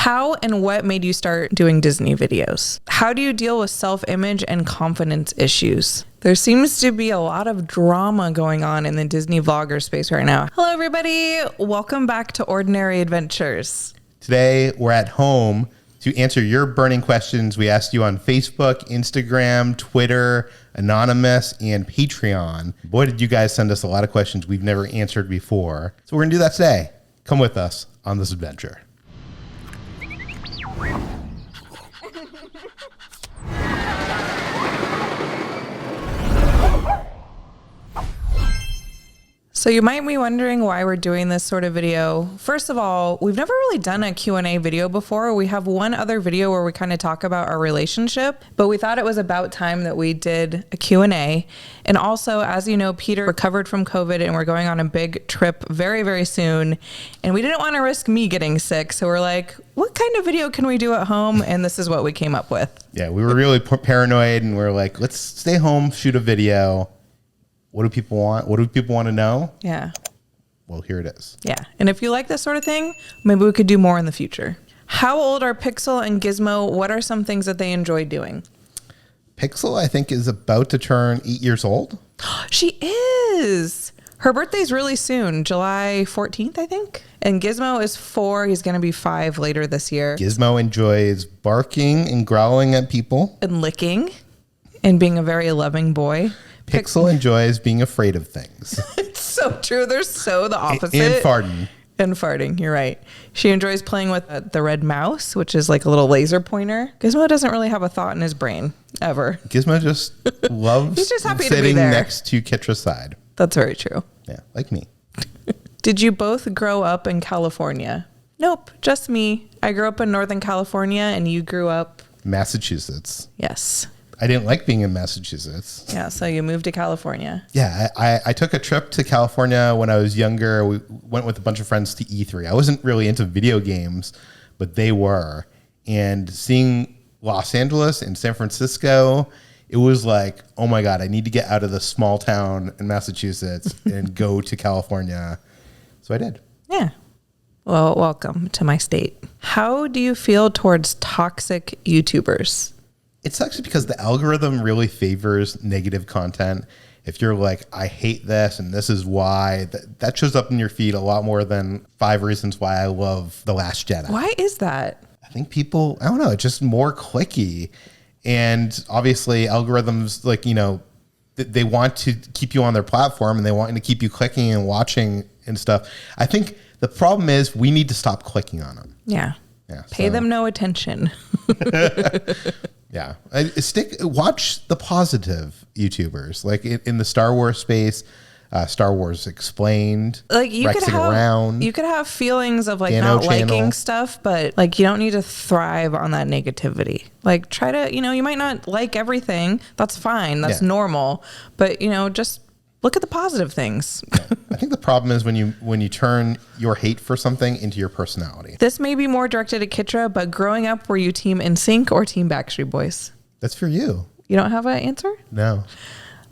How and what made you start doing Disney videos? How do you deal with self-image and confidence issues? There seems to be a lot of drama going on in the Disney vlogger space right now. Hello, everybody. Welcome back to Ordinary Adventures. Today, we're at home to answer your burning questions we asked you on Facebook, Instagram, Twitter, Anonymous, and Patreon. Boy, did you guys send us a lot of questions we've never answered before. So we're going to do that today. Come with us on this adventure. So you might be wondering why we're doing this sort of video. First of all, we've never really done a Q&A video before. We have one other video where we kind of talk about our relationship, but we thought it was about time that we did a Q&A. And also, as you know, Peter recovered from COVID and we're going on a big trip very, very soon. And we didn't want to risk me getting sick. So we're like, what kind of video can we do at home? And this is what we came up with. Yeah, we were really paranoid and we're like, let's stay home, shoot a video. What do people want? What do people want to know? Yeah. Well, here it is. Yeah. And if you like this sort of thing, maybe we could do more in the future. How old are Pixel and Gizmo? What are some things that they enjoy doing? Pixel, I think, is about to turn 8 years old. She is. Her birthday's really soon, July 14th, I think. And Gizmo is 4. He's going to be 5 later this year. Gizmo enjoys barking and growling at people. And licking and being a very loving boy. Pixel enjoys being afraid of things. It's so true. They're so the opposite. And farting. And farting, you're right. She enjoys playing with the red mouse, which is like a little laser pointer. Gizmo doesn't really have a thought in his brain, ever. Gizmo just loves He's just happy to be sitting there. next to Kitra's side. That's very true. Yeah, like me. Did you both grow up in California? Nope, just me. I grew up in Northern California and you grew up? Massachusetts. Yes. I didn't like being in Massachusetts. Yeah, so you moved to California. Yeah, I took a trip to California when I was younger. We went with a bunch of friends to E3. I wasn't really into video games, but they were. And seeing Los Angeles and San Francisco, it was like, oh my God, I need to get out of the small town in Massachusetts and go to California. So I did. Yeah. Well, welcome to my state. How do you feel towards toxic YouTubers? It sucks because the algorithm really favors negative content. If you're like, I hate this and this is why, that shows up in your feed a lot more than 5 reasons why I love The Last Jedi. Why is that? I think people, I don't know, it's just more clicky. And obviously algorithms, like, you know, they want to keep you on their platform and they want to keep you clicking and watching and stuff. I think the problem is we need to stop clicking on them. Yeah. Pay them no attention. Yeah, watch the positive YouTubers, like in the Star Wars space, Star Wars Explained, like you could have feelings of like Dano not Channel. liking stuff, but like you don't need to thrive on that negativity. Like try to, you might not like everything. That's fine. That's normal. But just look at the positive things. I think the problem is when you turn your hate for something into your personality. This may be more directed at Kitra, but growing up, were you Team NSYNC or Team Backstreet Boys? That's for you. You don't have an answer? No.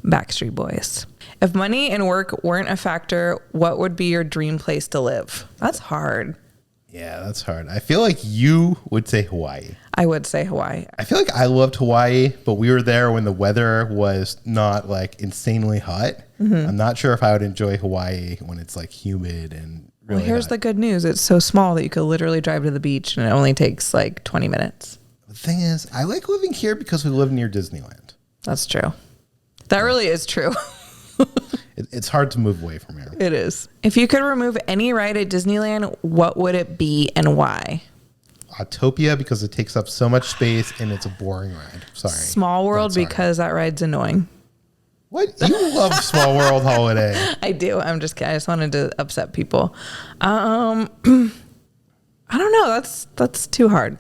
Backstreet Boys. If money and work weren't a factor, what would be your dream place to live? That's hard. Yeah, that's hard. I feel like you would say Hawaii. I would say Hawaii. I feel like I loved Hawaii, but we were there when the weather was not like insanely hot. Mm-hmm. I'm not sure if I would enjoy Hawaii when it's like humid and really here's hot. the good news. It's so small that you could literally drive to the beach and it only takes like 20 minutes. The thing is, I like living here because we live near Disneyland. That's true. That really is true. It's hard to move away from here. It is. If you could remove any ride at Disneyland, what would it be and why? Autopia, because it takes up so much space and it's a boring ride. Sorry. Small World, because that ride's annoying. What? You love Small World Holiday. I do. I'm just kidding. I just wanted to upset people. I don't know. That's too hard.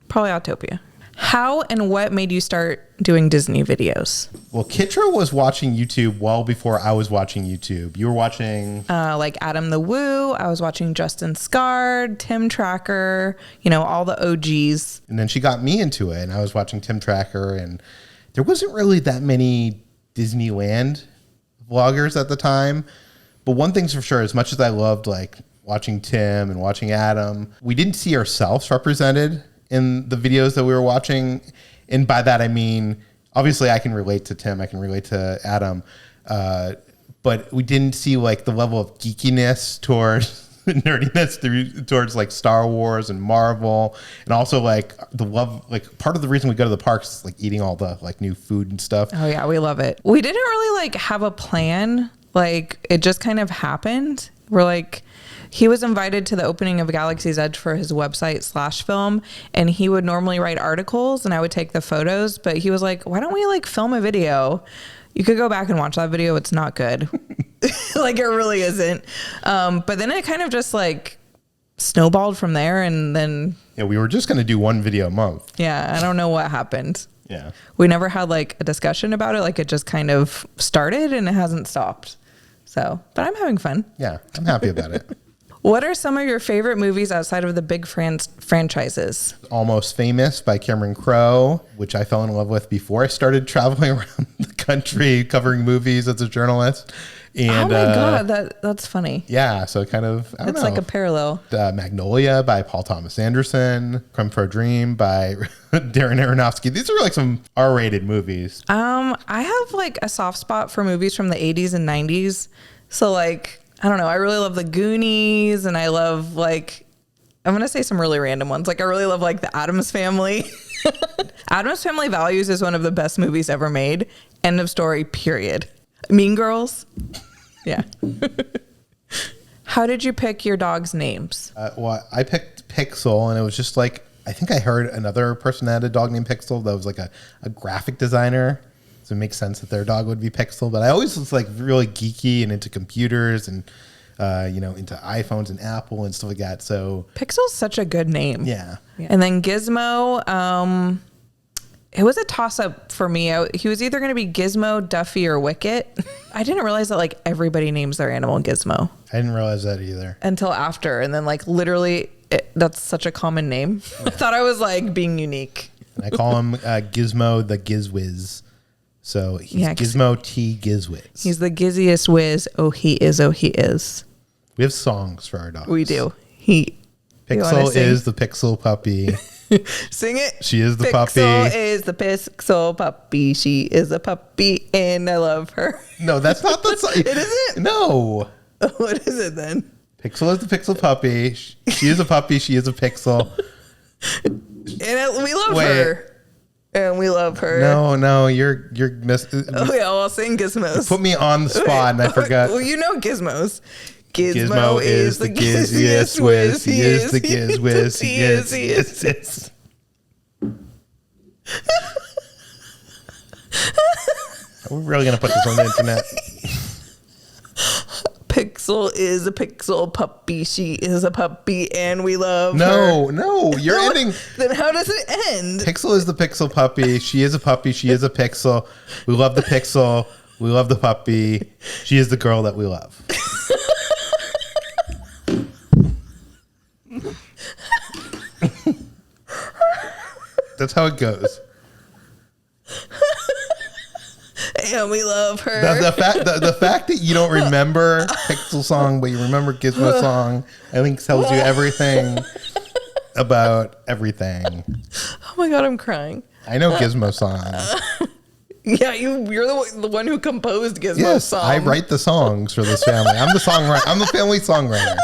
Probably Autopia. How and what made you start doing Disney videos? Well, Kitra was watching YouTube well before I was watching YouTube. You were watching... like Adam the Woo. I was watching Justin Scarred, Tim Tracker, all the OGs. And then she got me into it, and I was watching Tim Tracker, and there wasn't really that many Disneyland vloggers at the time. But one thing's for sure, as much as I loved like watching Tim and watching Adam. We didn't see ourselves represented in the videos that we were watching. And by that, I mean, obviously I can relate to Tim, I can relate to Adam, but we didn't see like the level of geekiness towards nerdiness towards like Star Wars and Marvel, and also like the love, like part of the reason we go to the parks is like eating all the like new food and stuff. Oh yeah, we love it. We didn't really like have a plan. Like it just kind of happened. We're like, he was invited to the opening of Galaxy's Edge for his website /film, and he would normally write articles and I would take the photos, but he was like, why don't we like film a video? You could go back and watch that video. It's not good. Like it really isn't. But then it kind of just like snowballed from there. And then, yeah, we were just going to do one video a month. Yeah. I don't know what happened. Yeah. We never had like a discussion about it. Like it just kind of started and it hasn't stopped. So, but I'm having fun. Yeah. I'm happy about it. What are some of your favorite movies outside of the big franchises? Almost Famous by Cameron Crowe, which I fell in love with before I started traveling around the country covering movies as a journalist. And, oh my God, that's funny. Yeah, so kind of, I don't know. Like a parallel. Magnolia by Paul Thomas Anderson, Crime for a Dream by Darren Aronofsky. These are like some R-rated movies. I have like a soft spot for movies from the 80s and 90s. So like, I don't know. I really love the Goonies, and I love like, I'm going to say some really random ones. Like I really love like the Addams Family. Addams Family Values is one of the best movies ever made. End of story, period. Mean Girls. Yeah. How did you pick your dog's names? Well, I picked Pixel, and it was just like, I think I heard another person had a dog named Pixel that was like a graphic designer. So it makes sense that their dog would be Pixel. But I always was like really geeky and into computers and, into iPhones and Apple and stuff like that. So Pixel's such a good name. Yeah. And then Gizmo, it was a toss-up for me. He was either going to be Gizmo, Duffy, or Wicket. I didn't realize that like everybody names their animal Gizmo. I didn't realize that either. Until after. And then like literally, that's such a common name. I thought I was like being unique. And I call him Gizmo the Gizwiz. So he's Gizmo T Gizwiz. He's the gizziest whiz. Oh, he is. Oh, he is. We have songs for our dogs. We do. Pixel is the pixel puppy. Sing it. She is the puppy. Pixel is the pixel puppy. She is a puppy, and I love her. No, that's not the song. It isn't? No. What is it then? Pixel is the pixel puppy. She is a puppy. She is a pixel. And we love her. And we love her. No, you're Oh yeah, I'll sing Gizmos. Put me on the spot and I forgot. Well, you know Gizmos. Gizmo is the gizziest whiz. He is the gizwiz. He is. Are we really gonna put this on the internet? Pixel is a pixel puppy. She is a puppy, and we love her. No, you're ending. Then how does it end? Pixel is the pixel puppy. She is a puppy. She is a pixel. We love the pixel. We love the puppy. She is the girl that we love. That's how it goes. And we love her. The fact that you don't remember Pixel song, but you remember Gizmo song, I think tells you everything about everything. Oh my God, I'm crying. I know Gizmo song. Yeah, you're the one who composed Gizmo yes, song. I write the songs for this family. I'm the songwriter. I'm the family songwriter.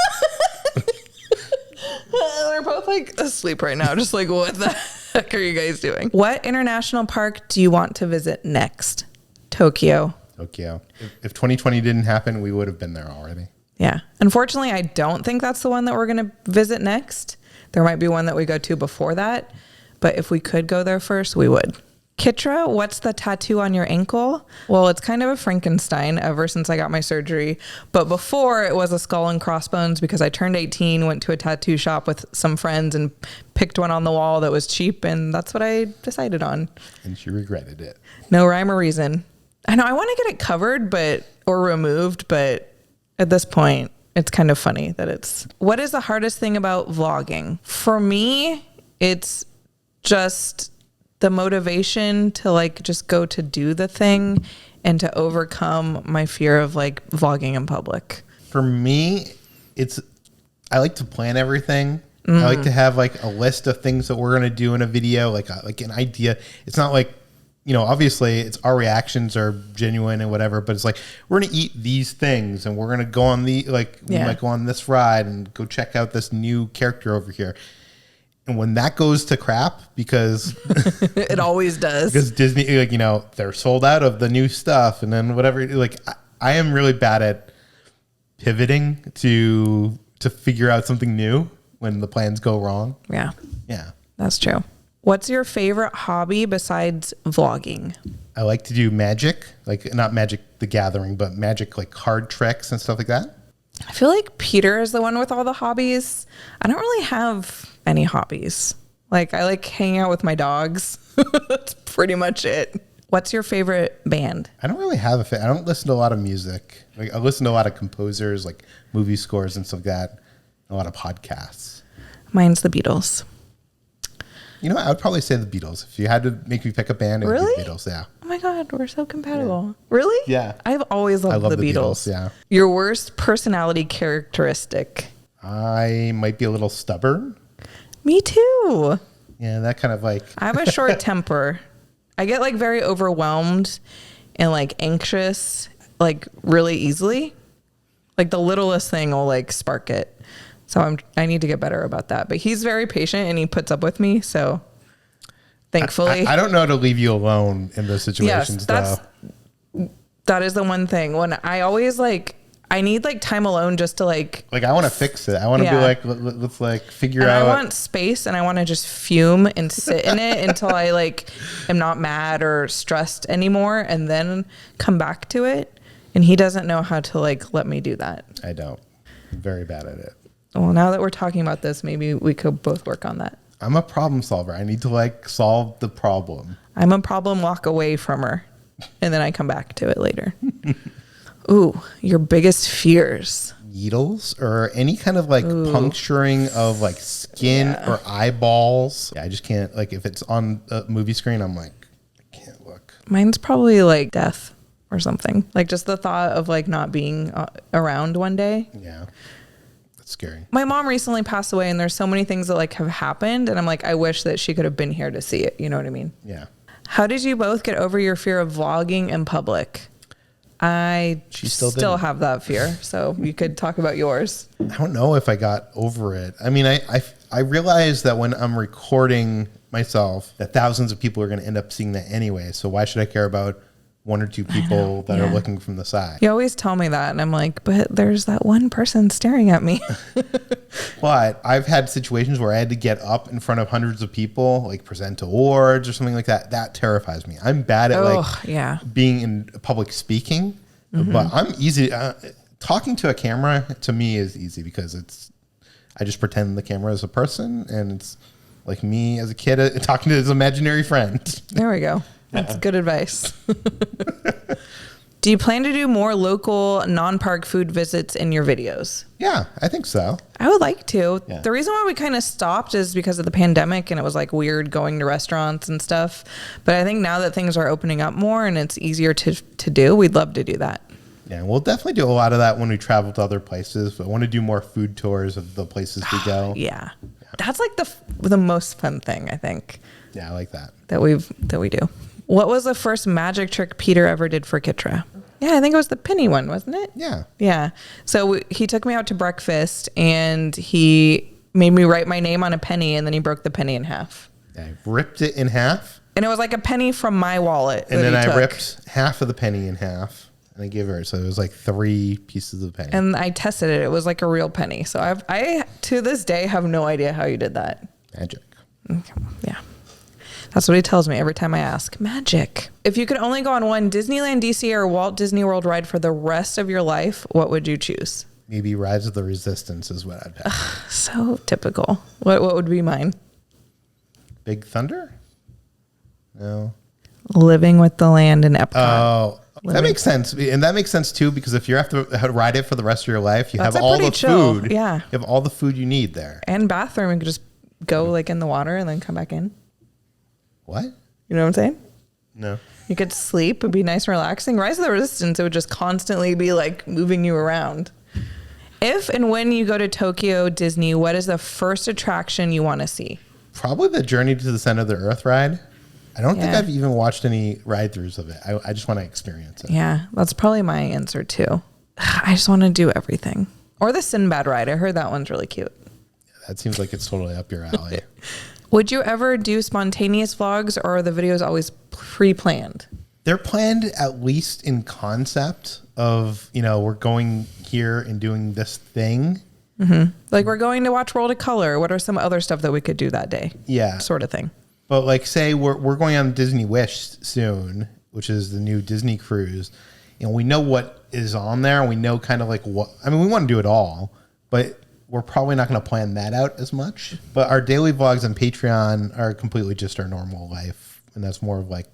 They're both like asleep right now. Just like, what the heck are you guys doing? What international park do you want to visit next? Tokyo. If 2020 didn't happen, we would have been there already. Yeah. Unfortunately, I don't think that's the one that we're going to visit next. There might be one that we go to before that. But if we could go there first, we would. Kitra, what's the tattoo on your ankle? Well, it's kind of a Frankenstein ever since I got my surgery. But before, it was a skull and crossbones because I turned 18, went to a tattoo shop with some friends and picked one on the wall that was cheap. And that's what I decided on. And she regretted it. No rhyme or reason. I know I want to get it covered or removed, but at this point, it's kind of funny that it's... What is the hardest thing about vlogging? For me, it's just the motivation to like just go to do the thing and to overcome my fear of like vlogging in public. For me, it's I like to plan everything. I like to have like a list of things that we're going to do in a video, like an idea. It's not like, obviously it's our reactions are genuine and whatever, but it's like, we're going to eat these things and we're going to go on we might go on this ride and go check out this new character over here. And when that goes to crap, because it always does, because Disney, they're sold out of the new stuff, and then whatever, I am really bad at pivoting to figure out something new when the plans go wrong. Yeah. Yeah. That's true. What's your favorite hobby besides vlogging? I like to do magic, like not Magic the Gathering, but magic like card tricks and stuff like that. I feel like Peter is the one with all the hobbies. I don't really have any hobbies. Like I like hanging out with my dogs. That's pretty much it. What's your favorite band? I don't really have I don't listen to a lot of music. Like I listen to a lot of composers, like movie scores and stuff like that. A lot of podcasts. Mine's the Beatles. I would probably say the Beatles. If you had to make me pick a band, it would be the Beatles, yeah. Oh my God, we're so compatible. Yeah. Really? Yeah. I've always loved the Beatles. Yeah. Your worst personality characteristic? I might be a little stubborn. Me too. Yeah, that kind of like... I have a short temper. I get like very overwhelmed and like anxious, like really easily. Like the littlest thing will like spark it. So I need to get better about that. But he's very patient and he puts up with me. So thankfully. I don't know how to leave you alone in those situations. Yes, that is the one thing. When I always I need like time alone just to like I want to fix it. I want to be like, let's like figure out. I want space and I want to just fume and sit in it until I like am not mad or stressed anymore and then come back to it. And he doesn't know how to like let me do that. I don't. I'm very bad at it. Well, now that we're talking about this, maybe we could both work on that. I'm a problem solver. I need to like solve the problem. I'm a problem walk away from her and then I come back to it later. Ooh, your biggest fears. Needles or any kind of like puncturing of like skin or eyeballs. Yeah, I just can't, like if it's on a movie screen, I'm like, I can't look. Mine's probably like death or something. Like just the thought of like not being around one day. Yeah. That's scary. My mom recently passed away and there's so many things that like have happened. And I'm like, I wish that she could have been here to see it. You know what I mean? Yeah. How did you both get over your fear of vlogging in public? I still have that fear. So you could talk about yours. I don't know if I got over it. I mean, I realized that when I'm recording myself, that thousands of people are going to end up seeing that anyway. So why should I care about one or two people that are looking from the side? You always tell me that. And I'm like, but there's that one person staring at me. But I've had situations where I had to get up in front of hundreds of people, like present awards or something like that. That terrifies me. I'm bad at being in public speaking, but I'm easy. Talking to a camera to me is easy because I just pretend the camera is a person and it's like me as a kid talking to his imaginary friend. There we go. That's good advice. Do you plan to do more local non-park food visits in your videos? Yeah, I think so. I would like to. Yeah. The reason why we kind of stopped is because of the pandemic and it was like weird going to restaurants and stuff. But I think now that things are opening up more and it's easier to do, we'd love to do that. Yeah, we'll definitely do a lot of that when we travel to other places. But I want to do more food tours of the places we go. Yeah. That's like the most fun thing, I think. Yeah, I like that. That we do. What was the first magic trick Peter ever did for Kitra? Yeah, I think it was the penny one, wasn't it? Yeah. Yeah. So he took me out to breakfast and he made me write my name on a penny and then he broke the penny in half. I ripped it in half. And it was like a penny from my wallet. And then I ripped half of the penny in half and I gave her. So it was like 3 pieces of penny. And I tested it. It was like a real penny. So I to this day have no idea how you did that. Magic. Yeah. That's what he tells me every time I ask. Magic. If you could only go on one Disneyland, DC, or Walt Disney World ride for the rest of your life, what would you choose? Maybe Rise of the Resistance is what I'd pick. So typical. What would be mine? Big Thunder? No. Living with the Land in Epcot. Oh, that makes sense. And that makes sense too, because if you have to ride it for the rest of your life, you have all the food. Yeah. You have all the food you need there. And bathroom. You could just go like in the water and then come back in. What? You know what I'm saying? No. You could sleep. It'd be nice and relaxing. Rise of the Resistance, it would just constantly be like moving you around. If and when you go to Tokyo Disney, what is the first attraction you want to see? Probably the Journey to the Center of the Earth ride. I don't think Yeah. I've even watched any ride-throughs of it. I just want to experience it. Yeah, that's probably my answer too. I just want to do everything. Or the Sinbad ride. I heard that one's really cute. That seems like it's totally up your alley. Would you ever do spontaneous vlogs, or are the videos always pre-planned? They're planned at least in concept of, we're going here and doing this thing. Like, we're going to watch World of Color. What are some other stuff that we could do that day? Yeah. Sort of thing. But like, say we're going on Disney Wish soon, which is the new Disney cruise, and we know what is on there. And we know kind of like what, I mean, we want to do it all, but we're probably not going to plan that out as much. But our daily vlogs on Patreon are completely just our normal life. And that's more of like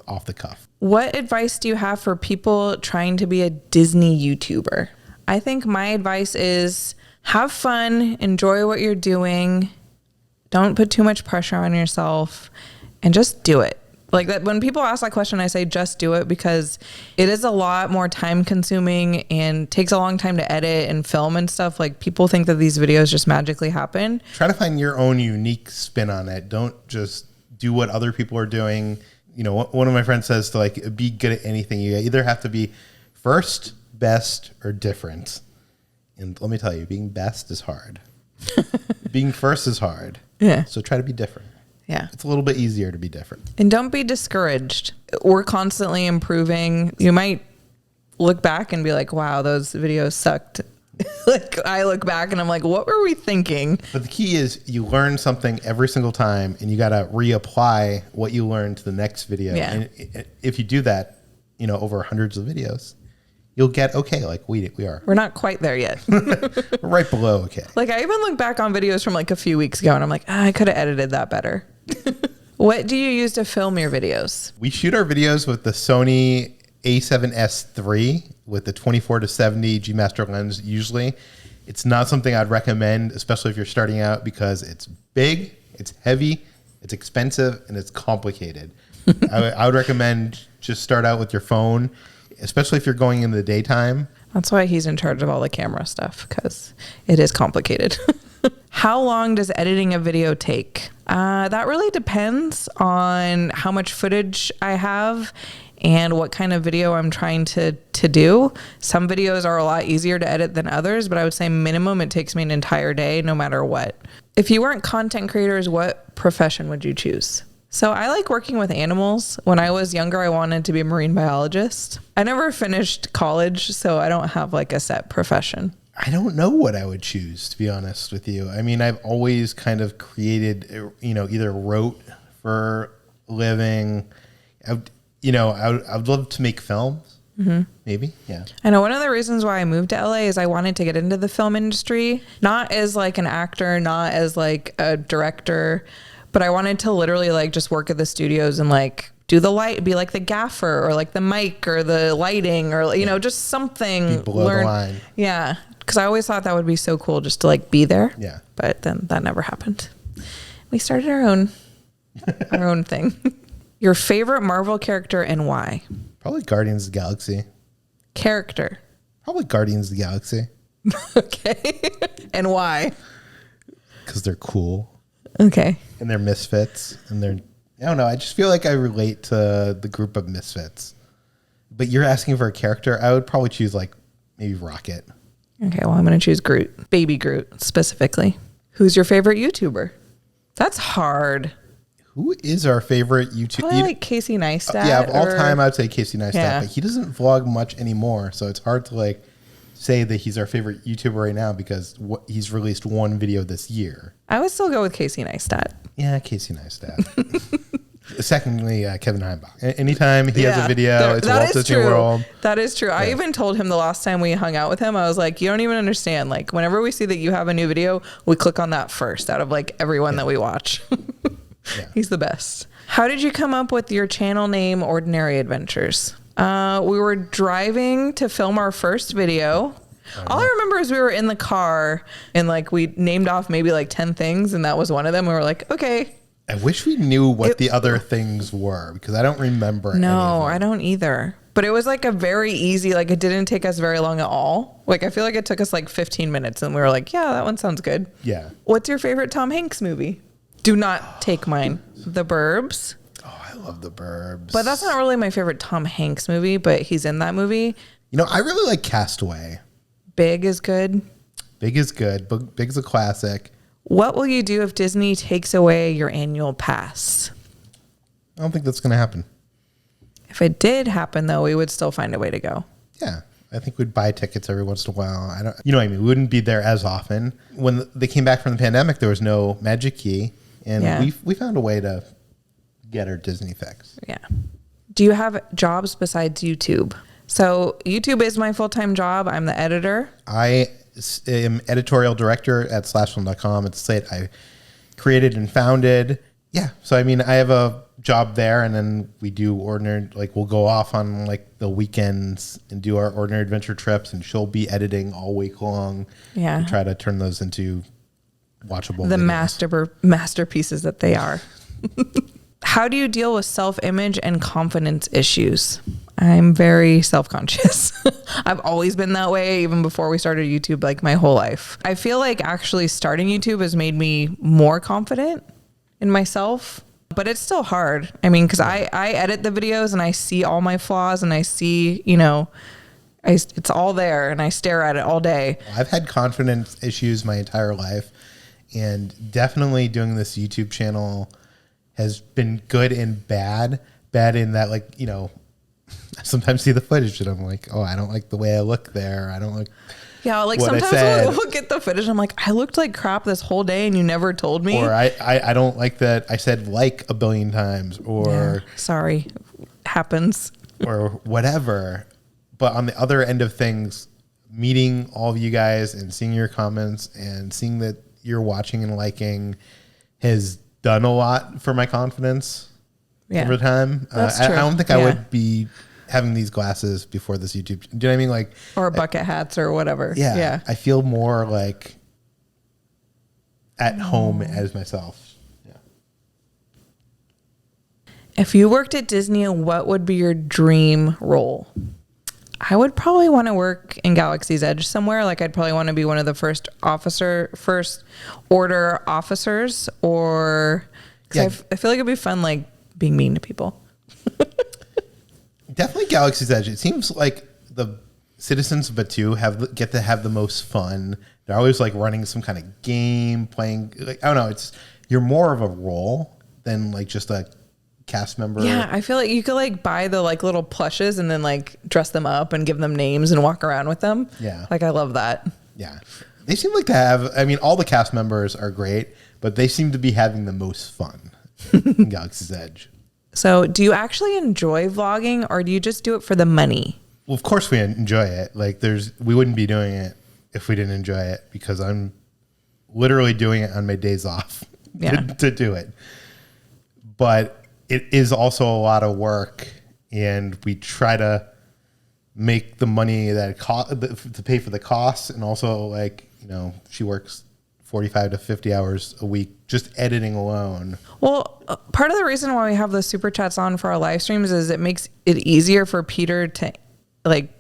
off the cuff. What advice do you have for people trying to be a Disney YouTuber? I think my advice is have fun, enjoy what you're doing. Don't put too much pressure on yourself and just do it. Like that, when people ask that question, I say just do it, because it is a lot more time consuming and takes a long time to edit and film and stuff. Like, people think that these videos just magically happen. Try to find your own unique spin on it. Don't just do what other people are doing. One of my friends says to like be good at anything. You either have to be first, best, or different. And let me tell you, being best is hard. Being first is hard. Yeah. So try to be different. Yeah. It's a little bit easier to be different. And don't be discouraged. We're constantly improving. You might look back and be like, wow, those videos sucked. Like, I look back and I'm like, what were we thinking? But the key is you learn something every single time, and you got to reapply what you learned to the next video. Yeah. And if you do that, over hundreds of videos, you'll get okay. Like we are. We're not quite there yet. We're right below okay. Like, I even look back on videos from like a few weeks ago and I'm like, I could have edited that better. What do you use to film your videos? We shoot our videos with the Sony A7S III with the 24-70 G Master lens. Usually, it's not something I'd recommend, especially if you're starting out, because it's big, it's heavy, it's expensive, and it's complicated. I would recommend just start out with your phone, especially if you're going in the daytime. That's why he's in charge of all the camera stuff, because it is complicated. How long does editing a video take? That really depends on how much footage I have and what kind of video I'm trying to do. Some videos are a lot easier to edit than others, but I would say minimum it takes me an entire day, no matter what. If you weren't content creators, what profession would you choose? So I like working with animals. When I was younger, I wanted to be a marine biologist. I never finished college, so I don't have like a set profession. I don't know what I would choose, to be honest with you. I mean, I've always kind of created, either wrote for a living. I would love to make films. Mm-hmm. Maybe. Yeah. I know one of the reasons why I moved to LA is I wanted to get into the film industry, not as like an actor, not as like a director, but I wanted to literally like just work at the studios and like do the light, be like the gaffer or like the mic or the lighting or, just something. Be below the line. Yeah. Because I always thought that would be so cool just to like be there. Yeah. But then that never happened. We started our own thing. Your favorite Marvel character and why? Probably Guardians of the Galaxy. Character. Probably Guardians of the Galaxy. Okay. And why? Because they're cool. Okay. And they're misfits. And I don't know. I just feel like I relate to the group of misfits. But you're asking for a character. I would probably choose like maybe Rocket. Okay. Well, I'm going to choose Groot. Baby Groot specifically. Who's your favorite YouTuber? That's hard. Who is our favorite YouTuber? Probably like Casey Neistat. Yeah, of all time, I would say Casey Neistat. Yeah. But he doesn't vlog much anymore, so it's hard to like say that he's our favorite YouTuber right now because he's released one video this year. I would still go with Casey Neistat. Yeah, Casey Neistat. Secondly, Kevin Heimbach. Anytime he has a video, it's Walt Disney World. That is true. Yeah. I even told him the last time we hung out with him, I was like, you don't even understand. Like, whenever we see that you have a new video, we click on that first out of like everyone that we watch. Yeah. He's the best. How did you come up with your channel name, Ordinary Adventures? We were driving to film our first video. All I remember is we were in the car and like we named off maybe like 10 things and that was one of them. We were like, okay. I wish we knew what the other things were because I don't remember. No, I don't either. But But it was like a very easy, like it didn't take us very long at all. Like I feel like it took us like 15 minutes and we were like, yeah, that one sounds good. Yeah. What's your favorite Tom Hanks movie? Do not take mine. The Burbs. Oh, I love The Burbs. But that's not really my favorite Tom Hanks movie, but he's in that movie. You know, I really like Castaway. Big is good. Big is good. Big's a classic. What will you do if Disney takes away your annual pass? I don't think that's going to happen. If it did happen, though, we would still find a way to go. Yeah. I think we'd buy tickets every once in a while. You know what I mean? We wouldn't be there as often. When they came back from the pandemic, there was no Magic Key. And we found a way to get our Disney fix. Yeah. Do you have jobs besides YouTube? So YouTube is my full-time job. I'm the editor. I am editorial director at slashfilm.com. It's a site I created and founded. Yeah. So, I mean, I have a job there, and then we do ordinary, like we'll go off on like the weekends and do our ordinary adventure trips, and she'll be editing all week long. Yeah. And try to turn those into watchable The videos. masterpieces that they are. How do you deal with self-image and confidence issues? I'm very self-conscious. I've always been that way, even before we started YouTube, like my whole life. I feel like actually starting YouTube has made me more confident in myself, but it's still hard. I mean, because I edit the videos and I see all my flaws and I see, you know, it's all there and I stare at it all day. I've had confidence issues my entire life, and definitely doing this YouTube channel has been good and bad. Bad in that, like, you know, I sometimes see the footage and I'm like, oh, I don't like the way I look there. I don't like like what sometimes we'll get the footage and I'm like, I looked like crap this whole day and you never told me. Or I don't like that I said like a billion times, or sorry, happens. or whatever. But on the other end of things, meeting all of you guys and seeing your comments and seeing that you're watching and liking has done a lot for my confidence over time. That's true. I don't think I would be having these glasses before this YouTube. Do you know what I mean? Like, or bucket hats or whatever. Yeah. I feel more like at home as myself. Yeah. If you worked at Disney, what would be your dream role? I would probably want to work in Galaxy's Edge somewhere. Like I'd probably want to be one of the first order officers, or I feel like it'd be fun, like being mean to people. Definitely Galaxy's Edge. It seems like the citizens of Batuu get to have the most fun. They're always like running some kind of game, playing. Like, I don't know. You're more of a role than like just a cast member. Yeah, I feel like you could like buy the like little plushes and then like dress them up and give them names and walk around with them. Yeah, like I love that. Yeah, they seem like to have. I mean, all the cast members are great, but they seem to be having the most fun in Galaxy's Edge. So do you actually enjoy vlogging, or do you just do it for the money? Well, of course we enjoy it. Like we wouldn't be doing it if we didn't enjoy it, because I'm literally doing it on my days off to do it. But it is also a lot of work, and we try to make the money that to pay for the costs. And also, like, you know, she works 45 to 50 hours a week just editing alone. Well, part of the reason why we have the super chats on for our live streams is it makes it easier for Peter to like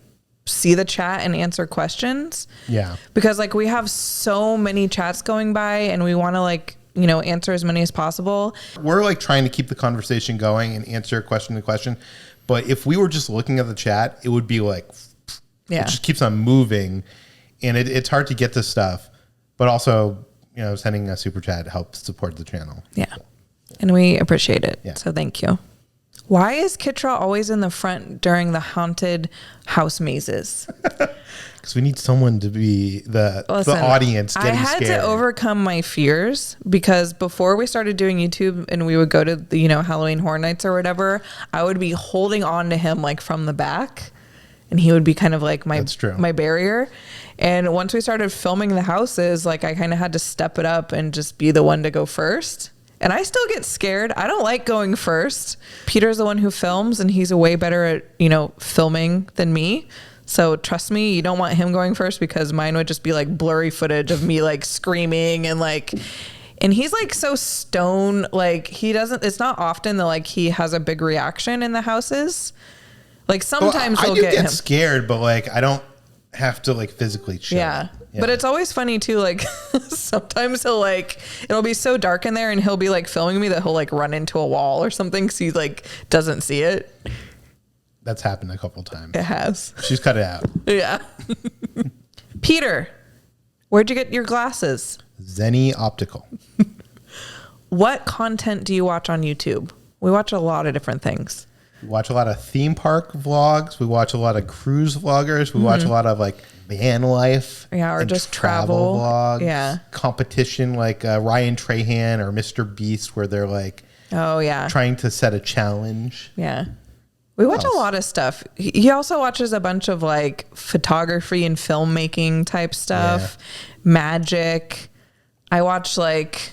see the chat and answer questions. Yeah. Because like we have so many chats going by and we want to like, you know, answer as many as possible. We're like trying to keep the conversation going and answer question to question. But if we were just looking at the chat, it would be like, it just keeps on moving, and it's hard to get to stuff. But also, you know, sending a super chat helps support the channel. Yeah. So, and we appreciate it. Yeah. So thank you. Why is Kitra always in the front during the haunted house mazes? Because we need someone to be the audience getting scared. I had to overcome my fears, because before we started doing YouTube and we would go to the, you know, Halloween Horror Nights or whatever, I would be holding on to him like from the back, and he would be kind of like my barrier. And once we started filming the houses, like I kind of had to step it up and just be the one to go first. And I still get scared. I don't like going first. Peter's the one who films, and he's way better at, you know, filming than me. So trust me, you don't want him going first, because mine would just be like blurry footage of me like screaming and like, and he's like so stone, like it's not often that like he has a big reaction in the houses. Like sometimes I he'll do get get him. scared, but like I don't have to like physically chill. Yeah. But it's always funny too, like sometimes he'll like, it'll be so dark in there and he'll be like filming me that he'll like run into a wall or something because he like doesn't see it. That's happened a couple times. It has. She's cut it out. Yeah. Peter, where'd you get your glasses? Zenny Optical. What content do you watch on YouTube? We watch a lot of different things. We watch a lot of theme park vlogs. We watch a lot of cruise vloggers. We watch a lot of like van life. Yeah, or and just travel vlogs. Yeah. Competition like Ryan Trahan or Mr. Beast where they're like Oh, yeah. trying to set a challenge. Yeah. We watch a lot of stuff. He also watches a bunch of like photography and filmmaking type stuff, magic. I watch like,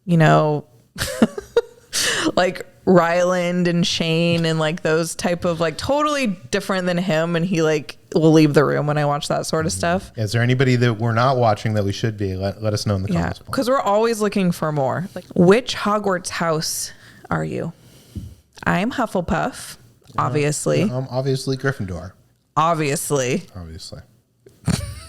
you know, like Ryland and Shane and like those type of like totally different than him. And he like will leave the room when I watch that sort of stuff. Is there anybody that we're not watching that we should be? Let us know in the comments. Because we're always looking for more. Like, which Hogwarts house are you? I'm Hufflepuff. Obviously. I'm obviously Gryffindor. Obviously.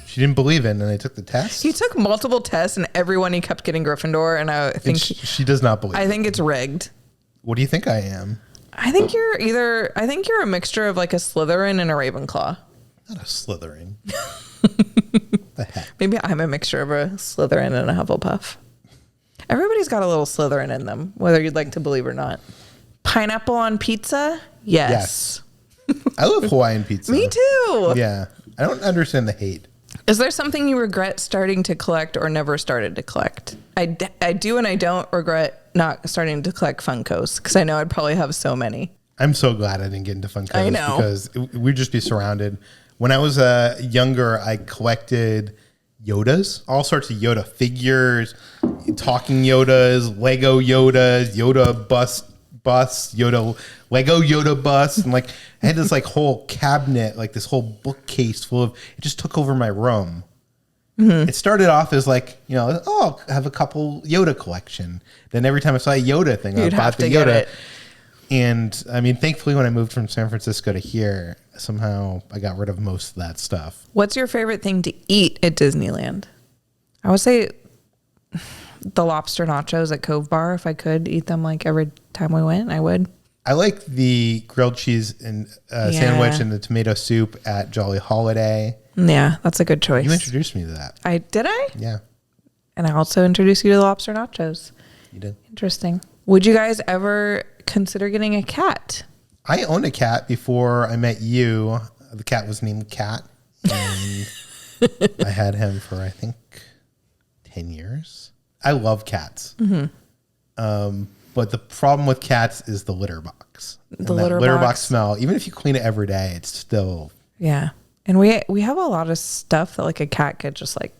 She didn't believe it, and then they took the test. He took multiple tests, and everyone he kept getting Gryffindor, and I think she does not believe. I think it's rigged. What do you think I am? I think you're a mixture of like a Slytherin and a Ravenclaw. Not a Slytherin. The heck? Maybe I'm a mixture of a Slytherin and a Hufflepuff. Everybody's got a little Slytherin in them, whether you'd like to believe or not. Pineapple on pizza? Yes. I love Hawaiian pizza. Me too. Yeah. I don't understand the hate. Is there something you regret starting to collect or never started to collect? I do and I don't regret not starting to collect Funkos because I know I'd probably have so many. I'm so glad I didn't get into Funkos. I know. Because we'd just be surrounded. When I was younger, I collected Yodas, all sorts of Yoda figures, talking Yodas, Lego Yodas, Yoda bus, Yoda, Lego Yoda bus. And like, I had this like whole cabinet, like this whole bookcase full of, it just took over my room. It started off as like, you know, oh, I'll have a couple Yoda collection. Then every time I saw a Yoda thing, I bought the Yoda. And I mean, thankfully, when I moved from San Francisco to here, somehow I got rid of most of that stuff. What's your favorite thing to eat at Disneyland? I would say the lobster nachos at Cove Bar. If I could eat them like every time we went, I would. I like the grilled cheese and sandwich and the tomato soup at Jolly Holiday. Yeah, that's a good choice. You introduced me to that. Did I? Yeah. And I also introduced you to the lobster nachos. You did. Interesting. Would you guys ever consider getting a cat? I owned a cat before I met you. The cat was named Cat. And I had him for, I think, 10 years. I love cats. But the problem with cats is the litter box. The litter box smell. Even if you clean it every day, it's still... Yeah. And we have a lot of stuff that like a cat could just like...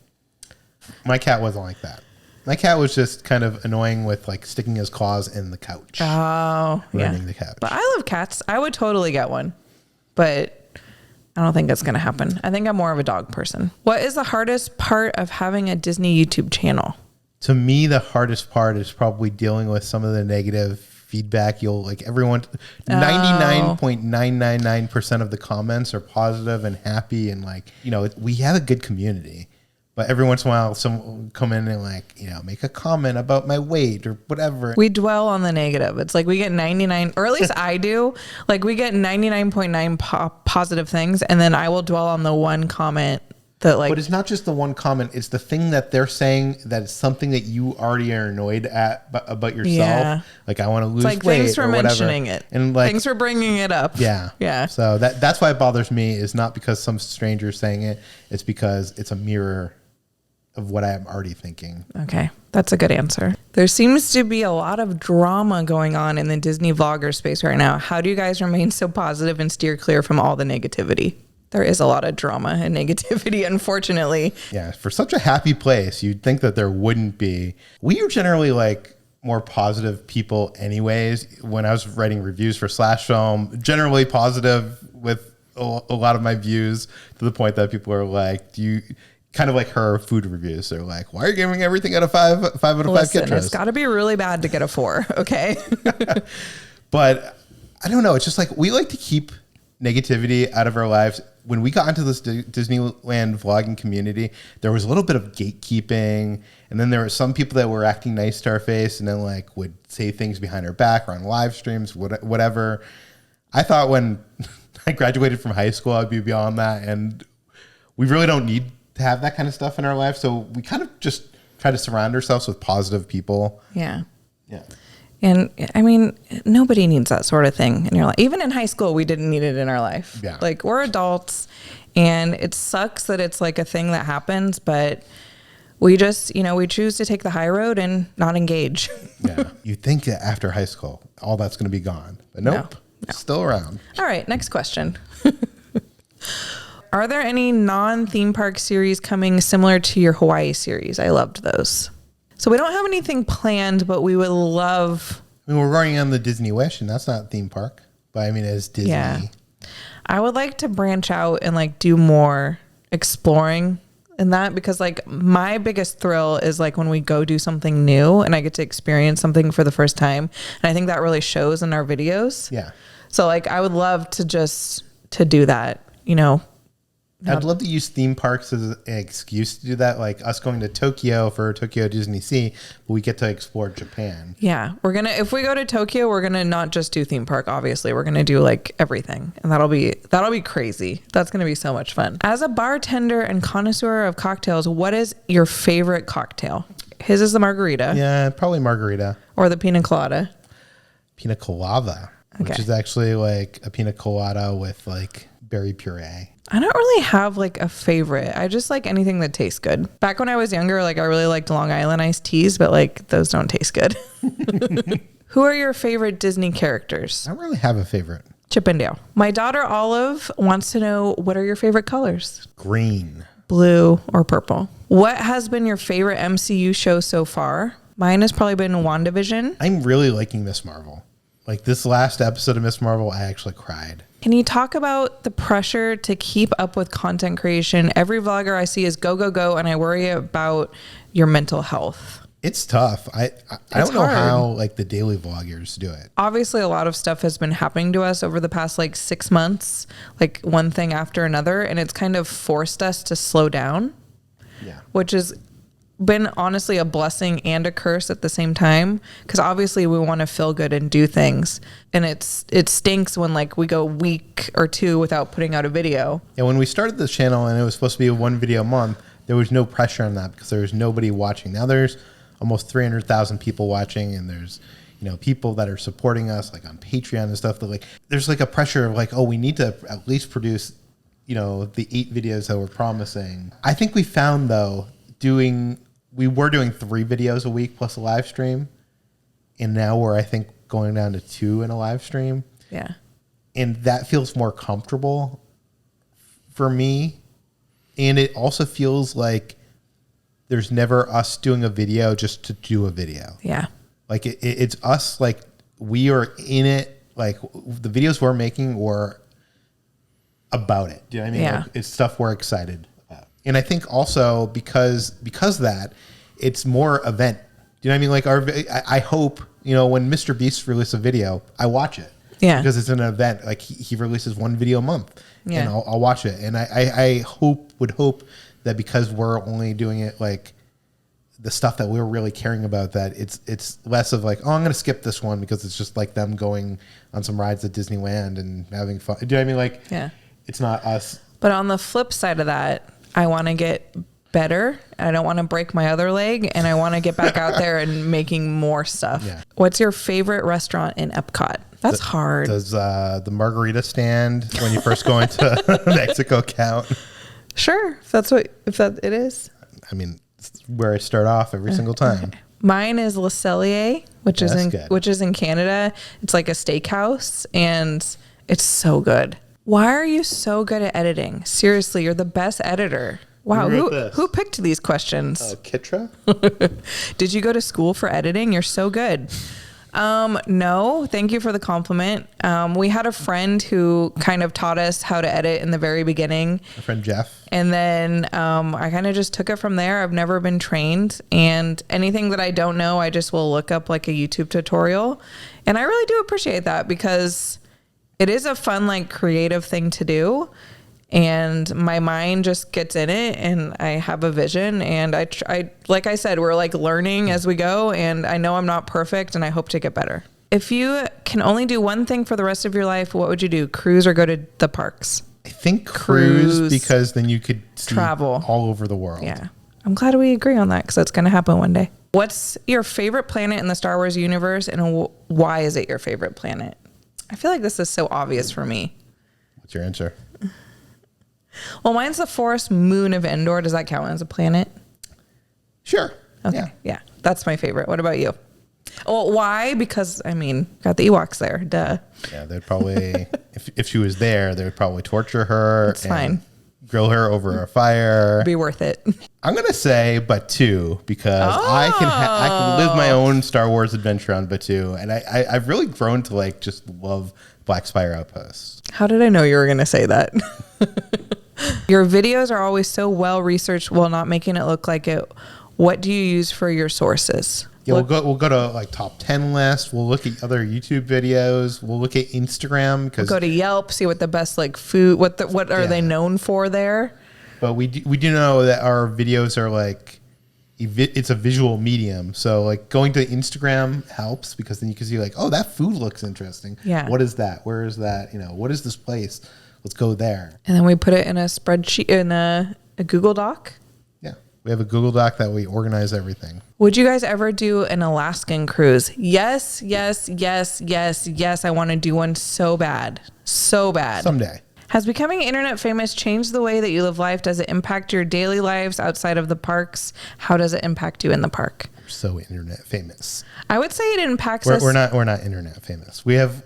My cat wasn't like that. My cat was just kind of annoying with like sticking his claws in the couch. Oh, running the couch. But I love cats. I would totally get one. But I don't think that's going to happen. I think I'm more of a dog person. What is the hardest part of having a Disney YouTube channel? To me, the hardest part is probably dealing with some of the negative feedback. You'll like everyone, 99.999% of the comments are positive and happy. And like, you know, we have a good community, but every once in a while someone will come in and like, you know, make a comment about my weight or whatever. We dwell on the negative. It's like we get 99, or at least I do. Like we get 99.9 positive things. And then I will dwell on the one comment that like, but it's not just the one comment. It's the thing that they're saying that it's something that you already are annoyed at about yourself. Yeah. Like I want to lose weight. Thanks for mentioning it. And like, thanks for bringing it up. Yeah. Yeah. So that's why it bothers me is not because some stranger's saying it. It's because it's a mirror of what I'm already thinking. Okay. That's a good answer. There seems to be a lot of drama going on in the Disney vlogger space right now. How do you guys remain so positive and steer clear from all the negativity? There is a lot of drama and negativity, unfortunately. Yeah, for such a happy place, you'd think that there wouldn't be. We are generally like more positive people anyways. When I was writing reviews for Slash Film, generally positive with a lot of my views to the point that people are like, do you... Kind of like her food reviews. They're like, why are you giving everything out of 5 out of 5 Kitras? It's got to be really bad to get a 4, okay? But I don't know. It's just like we like to keep negativity out of our lives. When we got into this Disneyland vlogging community, there was a little bit of gatekeeping, and then there were some people that were acting nice to our face and then like would say things behind our back or on live streams, whatever. I thought when I graduated from high school, I'd be beyond that, and we really don't need to have that kind of stuff in our life. So we kind of just try to surround ourselves with positive people. Yeah. Yeah. And I mean, nobody needs that sort of thing in your life. Even in high school, we didn't need it in our life. Yeah. Like, we're adults, and it sucks that it's like a thing that happens, but we just, we choose to take the high road and not engage. Yeah. You think that after high school, all that's going to be gone, but nope. No. Still around. All right. Next question. Are there any non-theme park series coming similar to your Hawaii series? I loved those. So we don't have anything planned, but we would love. I mean, we're running on the Disney Wish, and that's not theme park, but I mean, it's Disney. Yeah. I would like to branch out and like do more exploring in that, because like my biggest thrill is like when we go do something new and I get to experience something for the first time. And I think that really shows in our videos. Yeah. So like I would love to do that, I'd love to use theme parks as an excuse to do that, like us going to Tokyo for Tokyo Disney Sea, but we get to explore Japan. Yeah, if we go to Tokyo, we're gonna not just do theme park. Obviously, we're gonna do like everything, and that'll be crazy. That's gonna be so much fun. As a bartender and connoisseur of cocktails, what is your favorite cocktail? His is the margarita. Yeah, probably margarita Or the pina colada. Pina colada, which is actually like a pina colada with like berry puree. I don't really have like a favorite. I just like anything that tastes good. Back when I was younger, like I really liked Long Island iced teas, but like those don't taste good. Who are your favorite Disney characters? I don't really have a favorite. Chip and Dale. My daughter Olive wants to know, what are your favorite colors? Green. Blue or purple. What has been your favorite MCU show so far? Mine has probably been WandaVision. I'm really liking Miss Marvel. Like this last episode of Miss Marvel, I actually cried. Can you talk about the pressure to keep up with content creation? Every vlogger I see is go, go, go, and I worry about your mental health. It's tough. I don't know how like the daily vloggers do it. Obviously, a lot of stuff has been happening to us over the past like 6 months, like one thing after another, and it's kind of forced us to slow down. Yeah. Which has been honestly a blessing and a curse at the same time, because obviously we want to feel good and do things, and it stinks when like we go a week or two without putting out a video. Yeah, when we started this channel and it was supposed to be a one video a month, there was no pressure on that because there was nobody watching. Now there's almost 300,000 people watching, and there's people that are supporting us like on Patreon and stuff. That like there's like a pressure of like, oh, we need to at least produce the 8 videos that we're promising. I think we found though we were doing 3 videos a week plus a live stream, and now we're I think going down to 2 in a live stream. Yeah. And that feels more comfortable for me. And it also feels like there's never us doing a video just to do a video. Yeah. Like it's us, like we are in it. Like the videos we're making were about it. Do you know what I mean? Yeah. Like, it's stuff we're excited about. And I think also because of that, it's more event. Do you know what I mean? Like I hope, when Mr. Beast releases a video, I watch it. Yeah. Because it's an event. Like he releases 1 video a month. Yeah. And I'll watch it. And I would hope that because we're only doing it like the stuff that we're really caring about, that it's less of like, oh, I'm going to skip this one because it's just like them going on some rides at Disneyland and having fun. Do you know what I mean? Like, yeah. It's not us. But on the flip side of that, I want to get better. I don't want to break my other leg, and I want to get back out there and making more stuff. Yeah. What's your favorite restaurant in Epcot? That's hard. Does the margarita stand when you first go into Mexico count? Sure, if that it is. I mean, it's where I start off every single time. Okay. Mine is Le Cellier, which is in Canada. It's like a steakhouse, and it's so good. Why are you so good at editing? Seriously, you're the best editor. Wow, who picked these questions? Kitra? Did you go to school for editing? You're so good. No, thank you for the compliment. We had a friend who kind of taught us how to edit in the very beginning. My friend Jeff. And then I kind of just took it from there. I've never been trained, and anything that I don't know, I just will look up like a YouTube tutorial. And I really do appreciate that, because It is a fun, like, creative thing to do. And my mind just gets in it, and I have a vision, and I like I said, we're like learning as we go, and I know I'm not perfect, and I hope to get better. If you can only do one thing for the rest of your life, what would you do? Cruise or go to the parks? I think cruise, because then you could travel all over the world. Yeah. I'm glad we agree on that, because it's going to happen one day. What's your favorite planet in the Star Wars universe, and why is it your favorite planet? I feel like this is so obvious for me. What's your answer? Well, mine's the forest moon of Endor. Does that count as a planet? Sure. Okay. Yeah. That's my favorite. What about you? Well, why? Because, I mean, got the Ewoks there. Duh. Yeah, they'd probably, if she was there, they would probably torture her. It's fine. Grill her over a fire. Be worth it. I'm going to say Batuu, because I can live my own Star Wars adventure on Batuu. And I've really grown to like just love Black Spire Outposts. How did I know you were going to say that? Your videos are always so well researched while not making it look like it. What do you use for your sources? Yeah, we'll go to like top 10 list. We'll look at other YouTube videos. We'll look at Instagram, we'll go to Yelp, see what the best like food, what are they known for there. But we do know that our videos are like, it's a visual medium. So like going to Instagram helps, because then you can see like, oh, that food looks interesting. Yeah. What is that? Where is that? You know, what is this place? Let's go there. And then we put it in a spreadsheet, in a Google Doc. Yeah. We have a Google Doc that we organize everything. Would you guys ever do an Alaskan cruise? Yes, yes, yes, yes, yes. I want to do one so bad. So bad. Someday. Has becoming internet famous changed the way that you live life? Does it impact your daily lives outside of the parks? How does it impact you in the park? We're so internet famous. I would say it impacts us. We're not internet famous. We have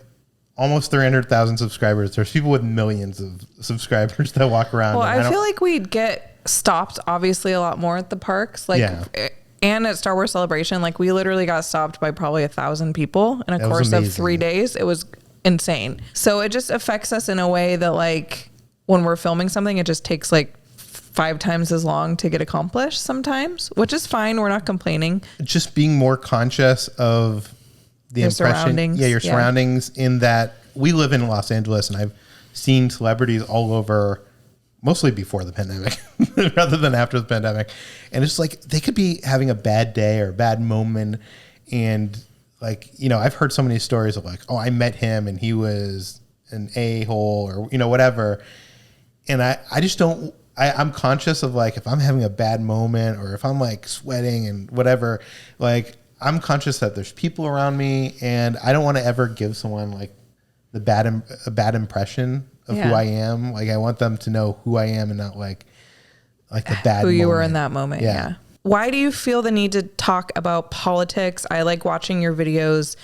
almost 300,000 subscribers. There's people with millions of subscribers that walk around. Well, I feel like we'd get stopped obviously a lot more at the parks. Like, and at Star Wars Celebration, like we literally got stopped by probably 1,000 people in a course of 3 days. It was insane. So it just affects us in a way that like when we're filming something, it just takes like 5 times as long to get accomplished sometimes, which is fine. We're not complaining. Just being more conscious of the surroundings. Yeah, your surroundings, in that we live in Los Angeles, and I've seen celebrities all over, mostly before the pandemic rather than after the pandemic. And it's like they could be having a bad day or a bad moment. And like, you know, I've heard so many stories of like, oh, I met him and he was an a-hole, or, you know, whatever. And I just don't, I'm conscious of like, if I'm having a bad moment or if I'm like sweating and whatever, like I'm conscious that there's people around me, and I don't want to ever give someone like a bad impression of who I am. Like I want them to know who I am and not like the bad who you moment. were in that moment. Yeah. Why do you feel the need to talk about politics? I like watching your videos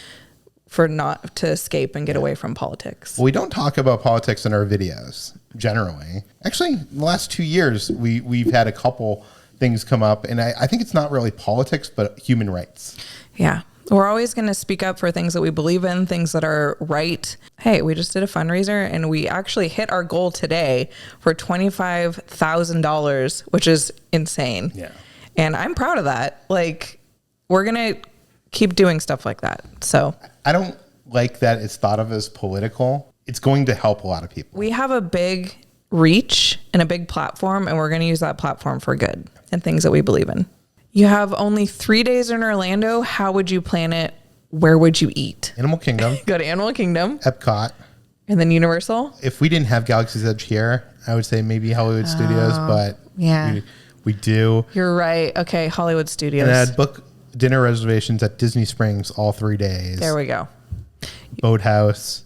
for not to escape and get away from politics. Well, we don't talk about politics in our videos generally. Actually, in the last 2 years, we've had a couple things come up, and I think it's not really politics, but human rights. Yeah. We're always going to speak up for things that we believe in, things that are right. Hey, we just did a fundraiser, and we actually hit our goal today for $25,000, which is insane. Yeah. And I'm proud of that. Like, we're going to keep doing stuff like that. So I don't like that it's thought of as political. It's going to help a lot of people. We have a big reach and a big platform, and we're going to use that platform for good and things that we believe in. You have only 3 days in Orlando. How would you plan it? Where would you eat? Animal Kingdom. Go to Animal Kingdom. Epcot. And then Universal. If we didn't have Galaxy's Edge here, I would say maybe Hollywood Studios, but yeah, we do. You're right. Okay, Hollywood Studios. And I'd book dinner reservations at Disney Springs all 3 days. There we go. Boathouse,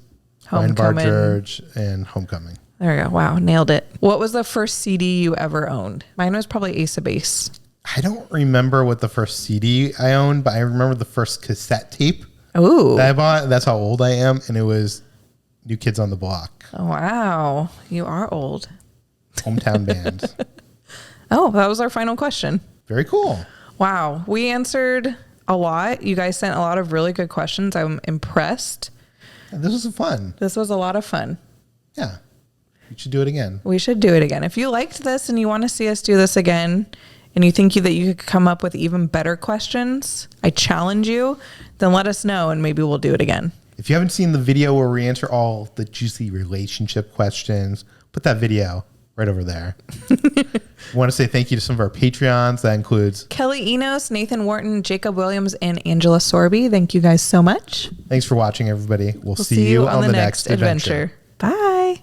Wine Bar Homecoming. George, and Homecoming. There we go. Wow, nailed it. What was the first CD you ever owned? Mine was probably Ace of Base. I don't remember what the first CD I owned, but I remember the first cassette tape Ooh. that I bought. That's how old I am. And it was New Kids on the Block. Oh, wow. You are old. Hometown band. Oh, that was our final question. Very cool. Wow. We answered a lot. You guys sent a lot of really good questions. I'm impressed. Yeah, this was fun. This was a lot of fun. Yeah. We should do it again. We should do it again. If you liked this and you want to see us do this again, and you think that you could come up with even better questions, I challenge you, then let us know and maybe we'll do it again. If you haven't seen the video where we answer all the juicy relationship questions, put that video right over there. I want to say thank you to some of our Patreons. That includes Kelly Enos, Nathan Wharton, Jacob Williams, and Angela Sorby. Thank you guys so much. Thanks for watching, everybody. We'll see you on the next adventure. Bye.